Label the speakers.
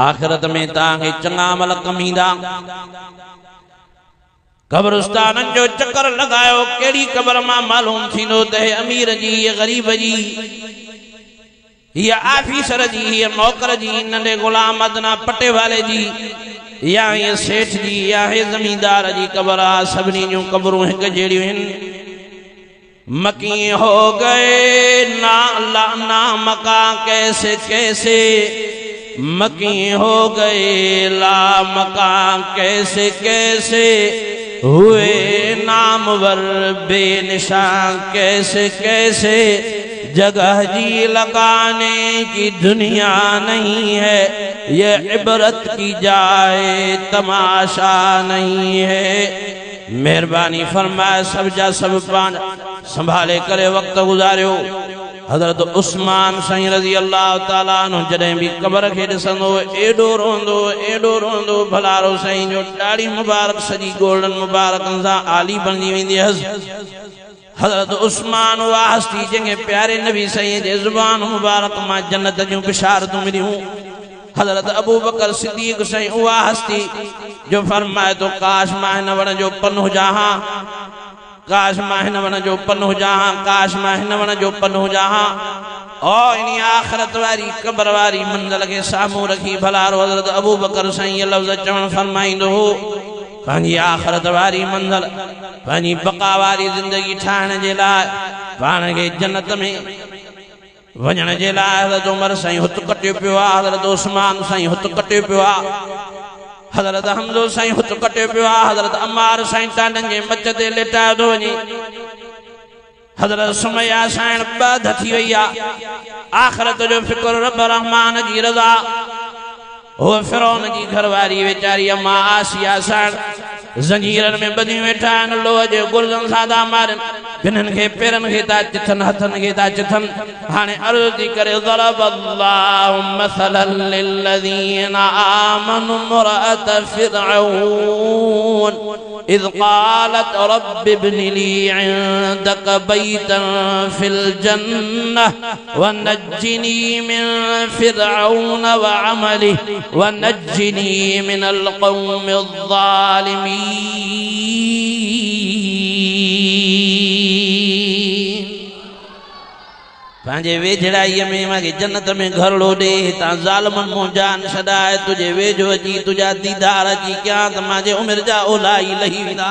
Speaker 1: आखिरत में तांगे चंगा अमल कमींदा। कब्रिस्तान जो चक्कर लगायो केड़ी कब्र मां मालूम थींदो त अमीर जी गरीब जी या आफिसर जी या नौकर जी नंढे गुलाम अदना पटे वाले जी या ये सेठ जी या ये जमींदार जी कब्र आ। सभिनी जूं कब्रूं हिक जहिड़ियूं आहिनि। मकी हो गए ना अल्लाह ना मका कैसे कैसे, मकी हो गए ला मका कैसे कैसे, हुए नामवर बेनिशान कैसे कैसे। जगह जी लगाने की दुनिया नहीं है, ये इबरत की जाए तमाशा नहीं है। मेहरबानी फरमाए सब जा सब पान संभाले करे वक्त गुजारियो। हजरत उस्मान साईं रज़ी अल्लाह ताला अन्हु जॾहिं भी कब्र खे ॾिसंदो एॾो रोंदो भलारो साईं जो ॾाढ़ी मुबारक सजी गोल्डन मुबारकनि सां आली बणजी वेंदी हुअसि। हजरत उस्मान उहा हस्ती जंहिंखे प्यारे नबी साईं जे ज़ुबान मुबारक मां जन्नत जूं बिशारतूं मिलियूं। हजरत अबू बकर सिद्दीक साईं उहा हस्ती जो फरमाए तो काश मां हिन वण जो पन हुजां हां, काश मां हिन वण जो पन हुजां हां, काश मां हिन वण जो पन हुजां हां। ओ इन आखिरत वारी कब्र वारी मंज़िल खे साम्हूं रखी भलारो हजरत अबू बकर साईं ये लफ़्ज़ चवण फरमाईंदो हो पंहिंजी आखिरत वारी मंज़िल पंहिंजी बका वारी ज़िंदगी ठाहिण जे लाइ पाण खे जन्नत में वञण जे लाइ हज़रत उमर साईं हुत कटियो पियो आहे, हज़रत उस्मान साईं हुत कटियो पियो आहे, हज़रत हमज़ो साईं हुत कटियो पियो आहे, हज़रत अम्मार साईं टांडनि जे मच ते लेटायो थो वञे, हज़रत सुमैया साईं बद थी वई आहे। आखिरत जो फिक्र रब रहमान जी रज़ा। वो फिरौन जी घरवारी वेचारी अम्मा आसिया साईं ज़ंजीरनि में ॿधियूं वेठा आहिनि, लोह जे गुर्जनि सां था मारनि, ॿिन्हिनि खे पेरनि खे था चिथनि, हथनि खे था चिथनि। हाणे अर्ज़ थी करे ज़रबल्लाहु मसलन लिल्लज़ीना आमनू इम्रअत फ़िरऔन इज़ क़ालत रब्बि इब्नि ली इंदक बैतन फ़िल जन्नह वनज्जिनी मिन फ़िरऔन वअमलिहि वनज्जिनी मिनल क़ौमिज़ ज़ालिमीन। पंहिंजे वेझड़ाईअ में मूंखे जन्नत में घरड़ो ॾे, हितां ज़ालिमनि मूं जान छॾाए, तुंहिंजे वेझो अची तुंहिंजा दीदार अची कयां त मुंहिंजे उमिरि जा ओला ई लही वेंदा।